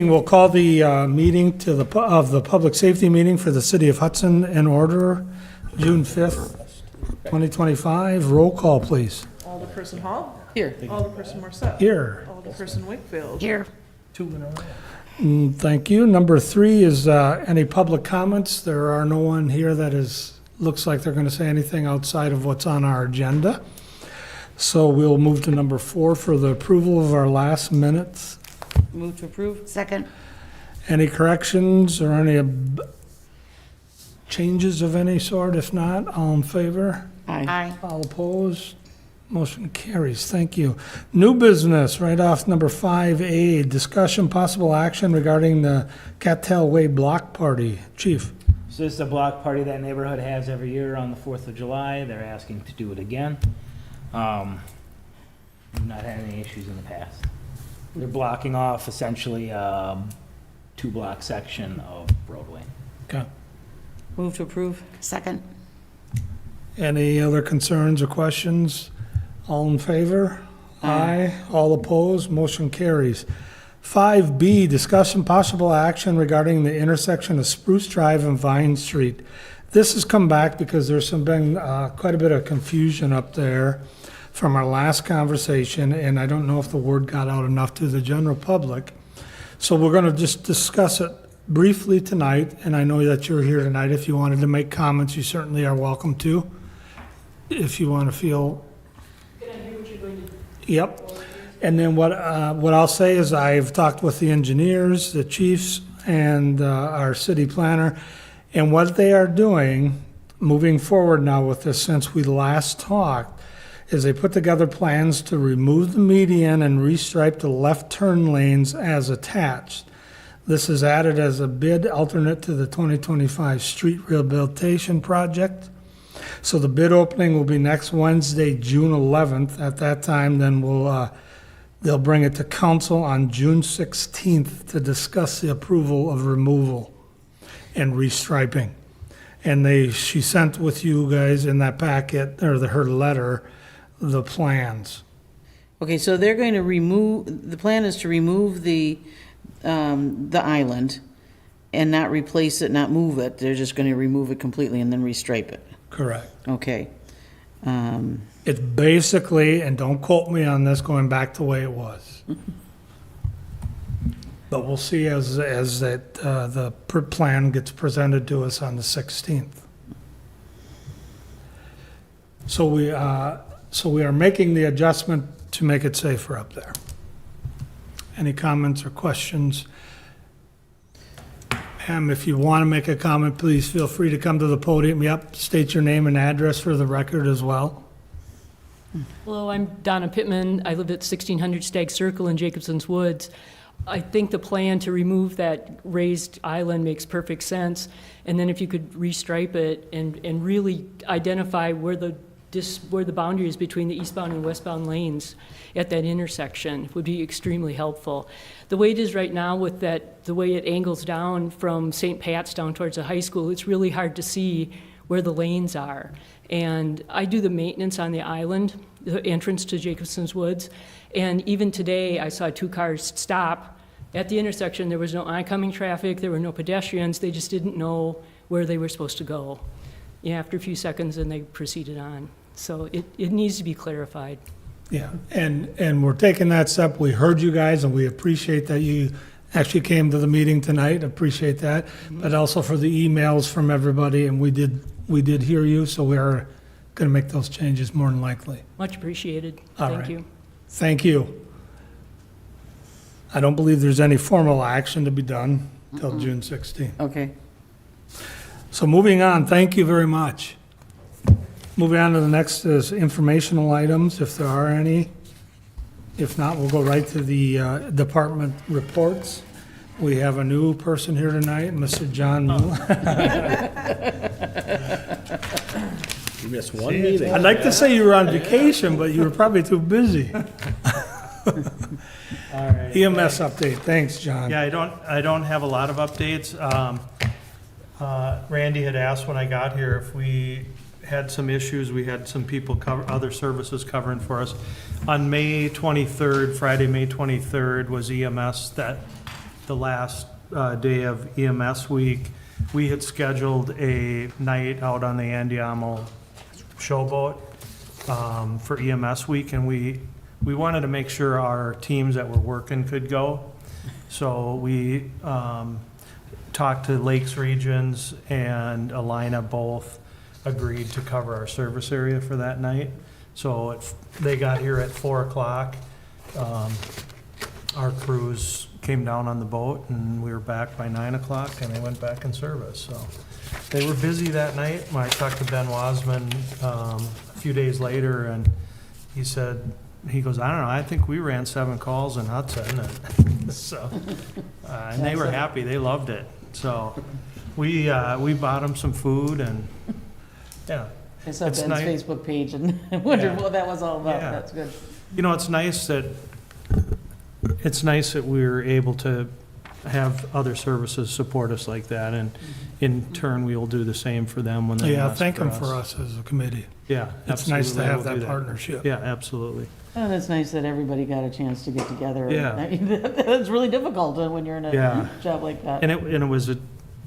We'll call the meeting of the public safety meeting for the city of Hudson in order, June 5th, 2025. Roll call, please. Alderperson Hall. Here. Alderperson Morset. Here. Alderperson Wakefield. Here. Thank you. Number 3 is any public comments. There are no one here that looks like they're going to say anything outside of what's on our agenda. So we'll move to number 4 for the approval of our last minutes. Move to approve. Second. Any corrections or any changes of any sort? If not, all in favor? Aye. All opposed? Motion carries. Thank you. New business, right off number 5A, discussion possible action regarding the Cattell Way Block Party. Chief. So this is a block party that neighborhood has every year on the 4th of July. They're asking to do it again. We've not had any issues in the past. They're blocking off essentially a 2-block section of roadway. Okay. Move to approve. Second. Any other concerns or questions? All in favor? Aye. All opposed? Motion carries. 5B, discussion possible action regarding the intersection of Spruce Drive and Vine Street. This has come back because there's been quite a bit of confusion up there from our last conversation, and I don't know if the word got out enough to the general public. So we're going to just discuss it briefly tonight, and I know that you're here tonight. If you wanted to make comments, you certainly are welcome to. If you want to feel... Can I hear what you're going to do? Yep. And then what I'll say is I've talked with the engineers, the chiefs, and our city planner, and what they are doing moving forward now with this since we last talked is they put together plans to remove the median and restripe the left turn lanes as attached. This is added as a bid alternate to the 2025 street rehabilitation project. So the bid opening will be next Wednesday, June 11th. At that time, then they'll bring it to council on June 16th to discuss the approval of removal and restriping. And she sent with you guys in that packet, or her letter, the plans. Okay, so they're going to remove, the plan is to remove the island and not replace it, not move it. They're just going to remove it completely and then restripe it. Correct. Okay. It's basically, and don't quote me on this, going back to the way it was. But we'll see as the plan gets presented to us on the 16th. So we are making the adjustment to make it safer up there. Any comments or questions? Ma'am, if you want to make a comment, please feel free to come to the podium. Yep, state your name and address for the record as well. Hello, I'm Donna Pittman. I live at 1600 Stag Circle in Jacobson's Woods. I think the plan to remove that raised island makes perfect sense. And then if you could restripe it and really identify where the boundary is between the eastbound and westbound lanes at that intersection would be extremely helpful. The way it is right now with the way it angles down from St. Pat's down towards the high school, it's really hard to see where the lanes are. And I do the maintenance on the island, the entrance to Jacobson's Woods. And even today, I saw 2 cars stop at the intersection. There was no oncoming traffic, there were no pedestrians. They just didn't know where they were supposed to go. Yeah, after a few seconds, and they proceeded on. So it needs to be clarified. Yeah, and we're taking that step. We heard you guys, and we appreciate that you actually came to the meeting tonight. Appreciate that. But also for the emails from everybody, and we did hear you, so we are going to make those changes more than likely. Much appreciated. All Thank right. you. Thank you. I don't believe there's any formal action to be done until June 16th. Okay. So moving on, thank you very much. Moving on to the next is informational items, if there are any. If not, we'll go right to the department reports. We have a new person here tonight, Mr. John Mueller. You missed one meeting. I'd like to say you were on vacation, but you were probably too busy. All right. EMS update, thanks, John. Yeah, I don't have a lot of updates. Randy had asked when I got here if we had some issues. We had some people other services covering for us. On May 23rd, Friday, May 23rd was EMS that the last day of EMS week, we had scheduled a night out on the Andiamo showboat for EMS week, and we wanted to make sure our teams that were working could go. So we talked to Lakes Regions and Alina, both agreed to cover our service area for that night. So they got here at 4 o'clock. Our crews came down on the boat, and we were back by 9 o'clock, and they went back in service. So they were busy that night. I talked to Ben Wasman a few days later, and he said, he goes, I don't know, I think we ran 7 calls in Hudson. And so, and they were happy. They loved it. So we bought them some food, and yeah. I saw It's Ben's nice. Facebook page and wondered Yeah. what that was all about. Yeah. That's good. You know, it's nice that we're able to have other services support us like that, and in turn, we will do the same for them when they Yeah, ask thank them us. for us as a committee. Yeah, It's nice to absolutely, have we'll do that partnership. Yeah, absolutely. Oh, that's nice that everybody got a chance to get together. Yeah. I mean, that's really difficult when you're in Yeah. a job like that. And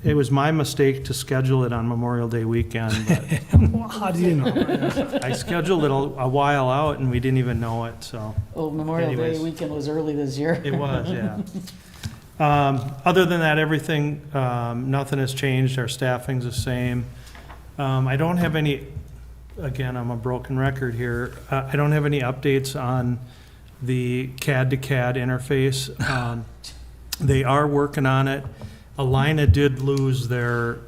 it was my mistake to schedule it on Memorial Day weekend, but Well, how do you know? I scheduled it a while out, and we didn't even know it, so Oh, Memorial Day Anyways. weekend was early this year. it was, yeah. Other than that, everything, nothing has changed. Our staffing's the same. I don't have any, again, I'm a broken record here. I don't have any updates on the CAD to CAD interface. They are working on it. Alina did lose their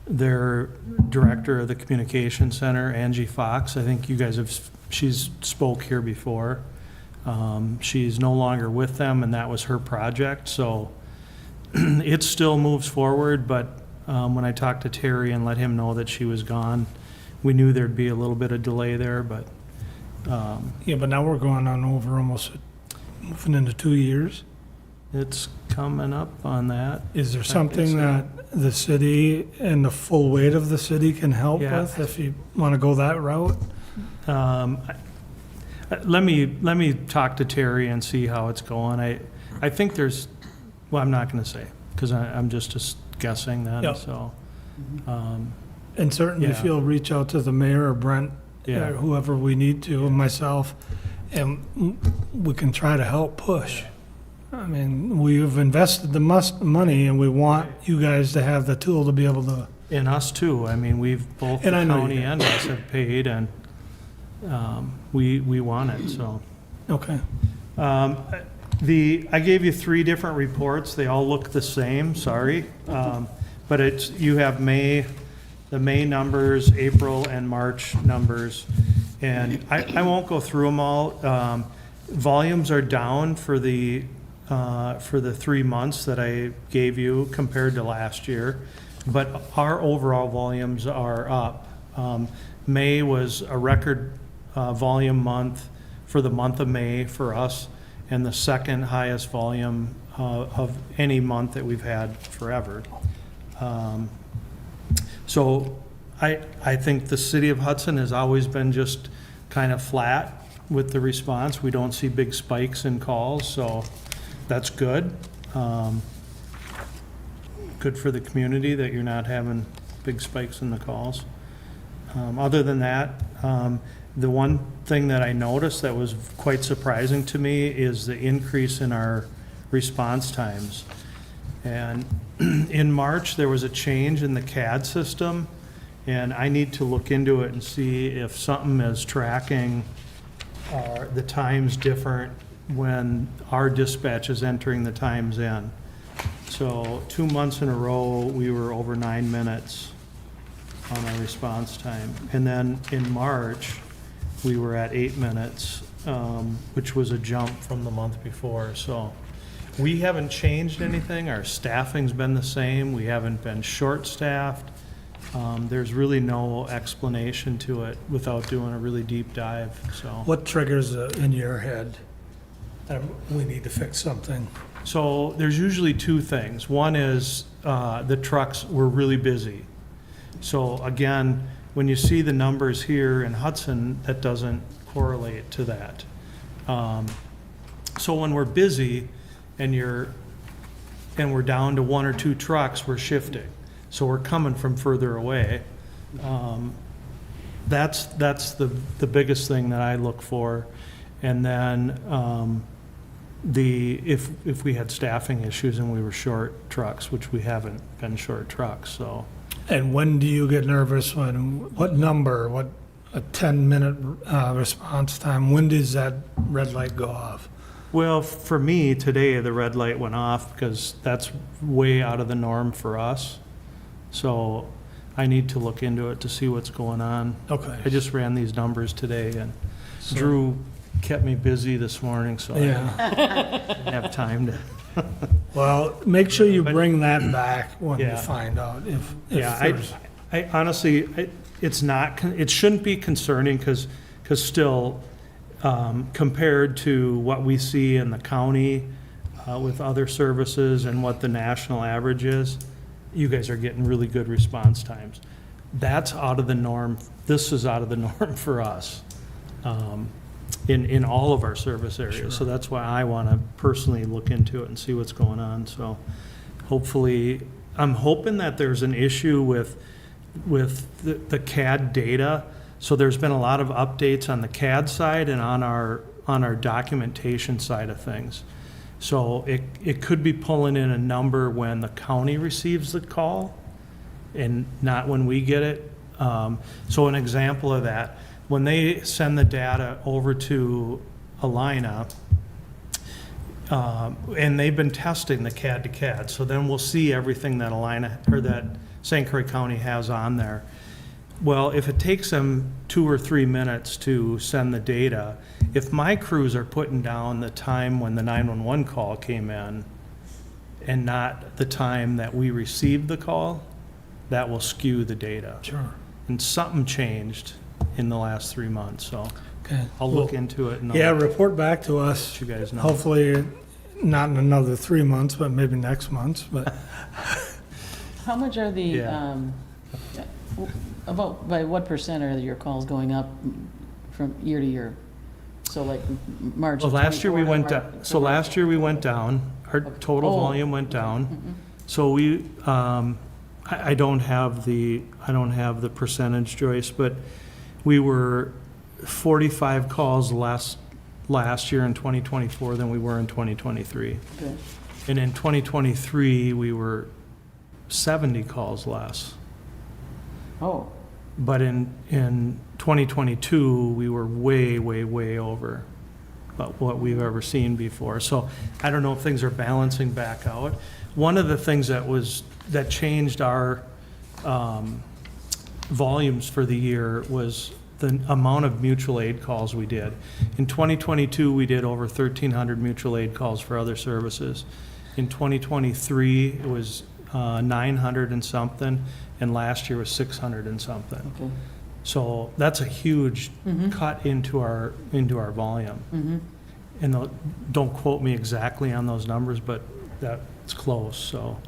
director of the communication center, Angie Fox. I think you guys she's spoke here before. She's no longer with them, and that was her project, so it still moves forward, but when I talked to Terry and let him know that she was gone, we knew there'd be a little bit of delay there, but Yeah, but now we're going on over almost, moving into 2 years. it's coming up on that. Is there think something so. that the city and the full weight of the city can help Yeah. with if you want to go that route? Let me talk to Terry and see how it's going. I think there's, well, I'm not gonna say, because I'm just guessing then, Yep. so. And certainly if Yeah. you'll reach out to the mayor or Brent, Yeah. or whoever we need to, and myself, and we can try to help push. I mean, we've invested the money, and we want you guys to have the tool to be able to, And us too. I mean, we've, both the And I know you county have. and us have paid, and we want it, so. okay. I gave you 3 different reports. They all look the same, sorry. But you have the May numbers, April and March numbers. And I won't go through them all. Volumes are down for the 3 months that I gave you compared to last year, but our overall volumes are up. May was a record volume month for the month of May for us, and the second highest volume of any month that we've had forever. So I think the city of Hudson has always been just kind of flat with the response. We don't see big spikes in calls, so that's good. Good for the community that you're not having big spikes in the calls. Other than that, the one thing that I noticed that was quite surprising to me is the increase in our response times. And in March, there was a change in the CAD system, and I need to look into it and see if something is tracking the times different when our dispatch is entering the times in. So 2 months in a row, we were over 9 minutes on our response time. And then in March, we were at 8 minutes, which was a jump from the month before. So we haven't changed anything. Our staffing's been the same. We haven't been short-staffed. There's really no explanation to it without doing a really deep dive, so. What triggers in your head that we need to fix something? So there's usually 2 things. One is the trucks were really busy. So again, when you see the numbers here in Hudson, that doesn't correlate to that. So when we're busy, and we're down to 1 or 2 trucks, we're shifting. So we're coming from further away. That's the biggest thing that I look for. And then, if we had staffing issues and we were short trucks, which we haven't been short trucks, so. And when do you get nervous what number, a 10-minute response time, when does that red light go off? Well, for me, today, the red light went off because that's way out of the norm for us. So I need to look into it to see what's going on. Okay. I just ran these numbers today, and Drew kept me busy this morning, so I Yeah, didn't have time to. well, make sure you bring that back when you Yeah. find out if Yeah, there's, I honestly, it shouldn't be concerning because still, compared to what we see in the county with other services and what the national average is, you guys are getting really good response times. That's out of the norm. This is out of the norm for us in all of our service areas. So that's why I want to personally look into it and see what's going on. So hopefully, I'm hoping that there's an issue with the CAD data. So there's been a lot of updates on the CAD side and on our documentation side of things. So it could be pulling in a number when the county receives the call and not when we get it. So an example of that, when they send the data over to Alina, and they've been testing the CAD to CAD, so then we'll see everything that Alina, or that St. Croix County has on there. Well, if it takes them 2 or 3 minutes to send the data, if my crews are putting down the time when the 911 call came in and not the time that we received the call, that will skew the data. sure, And something changed in the last 3 months, so okay. I'll look into it and I'll Yeah, let report back to us, you guys know. hopefully not in another 3 months, but maybe next month, but How much are the, Yeah. about, by what % are your calls going up from year to year? So like March Well, of last year we 24 went to down, March- so last year we went down, our total Oh. volume went down. So we, I don't have the percentage, Joyce, but we were 45 calls less last year in 2024 than we were in 2023. Okay. And in 2023, we were 70 calls less. Oh, But in 2022, we were way, way, way over what we've ever seen before. So I don't know if things are balancing back out. One of the things that changed our volumes for the year was the amount of mutual aid calls we did. In 2022, we did over 1,300 mutual aid calls for other services. In 2023, it was 900 and something, and last year was 600 and something. okay. So that's a huge cut into our volume. And don't quote me exactly on those numbers, but that's close, so.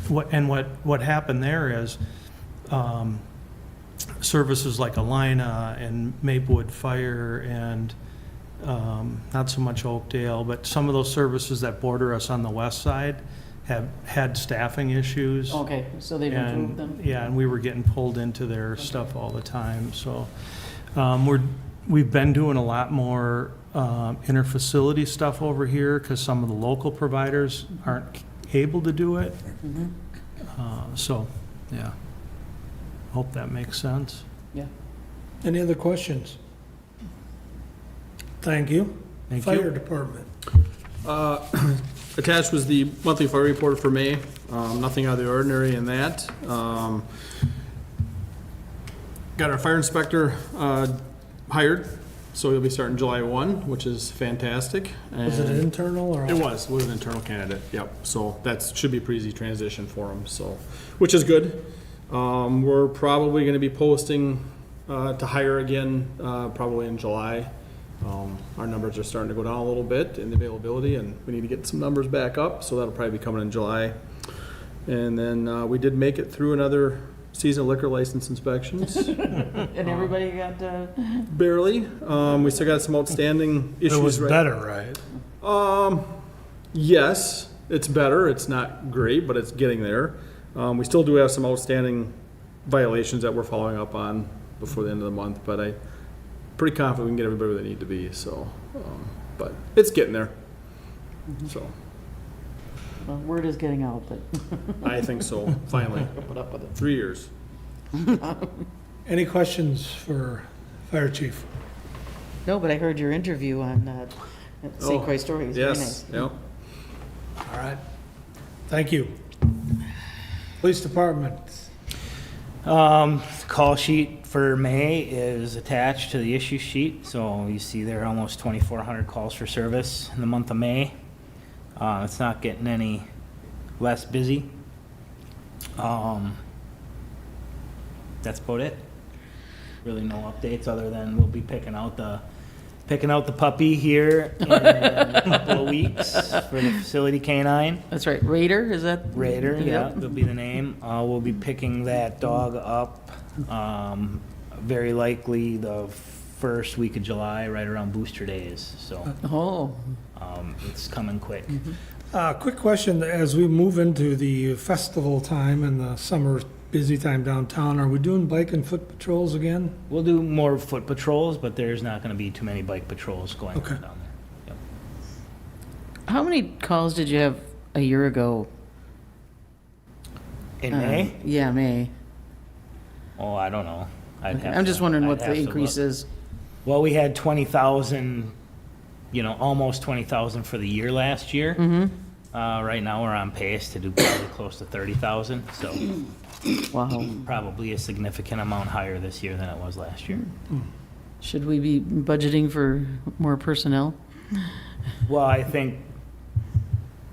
What happened there is, services like Alina and Maplewood Fire and, not so much Oakdale, but some of those services that border us on the west side have had staffing issues. Okay, so they've improved them? Yeah, and we were getting pulled into their stuff all the time, so, we've been doing a lot more, interfacility stuff over here, because some of the local providers aren't able to do it. So, yeah. Hope that makes sense. Yeah. any other questions? Thank you. Thank Fire you. Department. Attached was the monthly fire report for May. Nothing out of the ordinary in that. Got our fire inspector hired, so he'll be starting July 1, which is fantastic. Was it And internal or? It was an internal candidate, yep. So that should be a pretty easy transition for him, so, which is good. We're probably gonna be posting to hire again, probably in July. Our numbers are starting to go down a little bit in the availability, and we need to get some numbers back up, so that'll probably be coming in July. And then we did make it through another season of liquor license inspections, And everybody got, barely. We still got some outstanding issues. It was right- better, right? Yes, it's better. It's not great, but it's getting there. We still do have some outstanding violations that we're following up on before the end of the month, but I'm pretty confident we can get everybody where they need to be, so, but it's getting there. So, Well, word is getting out, but I think so, finally. put up with it. 3 years. Any questions for Fire Chief? No, but I heard your interview on St. Oh, Croix Story. It was very Yes, nice. yep. All right. Thank you. Police Department. Call sheet for May is attached to the issue sheet, so you see there are almost 2,400 calls for service in the month of May. It's not getting any less busy. That's about it. Really no updates other than we'll be picking out the puppy here in a couple of weeks for the facility canine. That's right. Raider, is that? Raider, yeah, Yep. will be the name. We'll be picking that dog up, very likely the first week of July, right around Booster Days, so, Oh, it's coming quick. Quick question, as we move into the festival time and the summer busy time downtown, are we doing bike and foot patrols again? We'll do more foot patrols, but there's not gonna be too many bike patrols going on Okay. down there. Yep. how many calls did you have a year ago? In May? Yeah, May. Oh, I don't know. I'm just wondering what the increase is. Well, we had 20,000, almost 20,000 for the year last year. Right now, we're on pace to do probably close to 30,000, so Wow. probably a significant amount higher this year than it was last year. Should we be budgeting for more personnel? Well, I think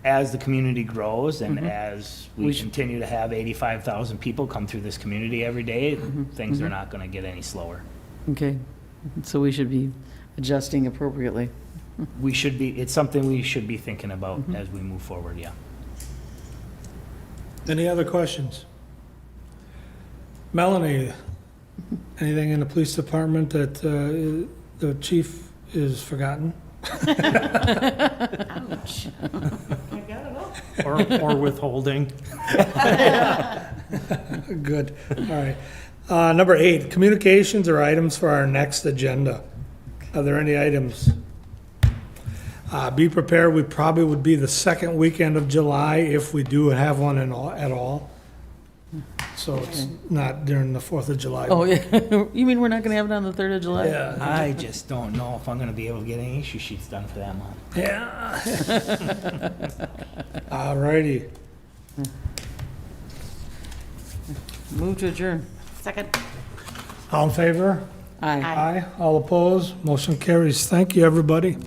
as the community grows and as we We should- continue to have 85,000 people come through this community every day, things are not going to get any slower. Okay, so we should be adjusting appropriately. It's something we should be thinking about as we move forward, yeah. Any other questions? Melanie, anything in the police department that the chief is forgotten? I got it all. Or withholding. Good, all right. Number 8, communications or items for our next agenda. Are there any items? Be prepared, we probably would be the second weekend of July if we do have one at all. So it's not during the 4th of July. Oh, yeah. You mean we're not going to have it on the 3rd of July? Yeah, I just don't know if I'm going to be able to get any issue sheets done for that month. yeah. All righty. Move to adjourn. Second. All in favor? Aye. Aye. All opposed? Motion carries. Thank you, everybody.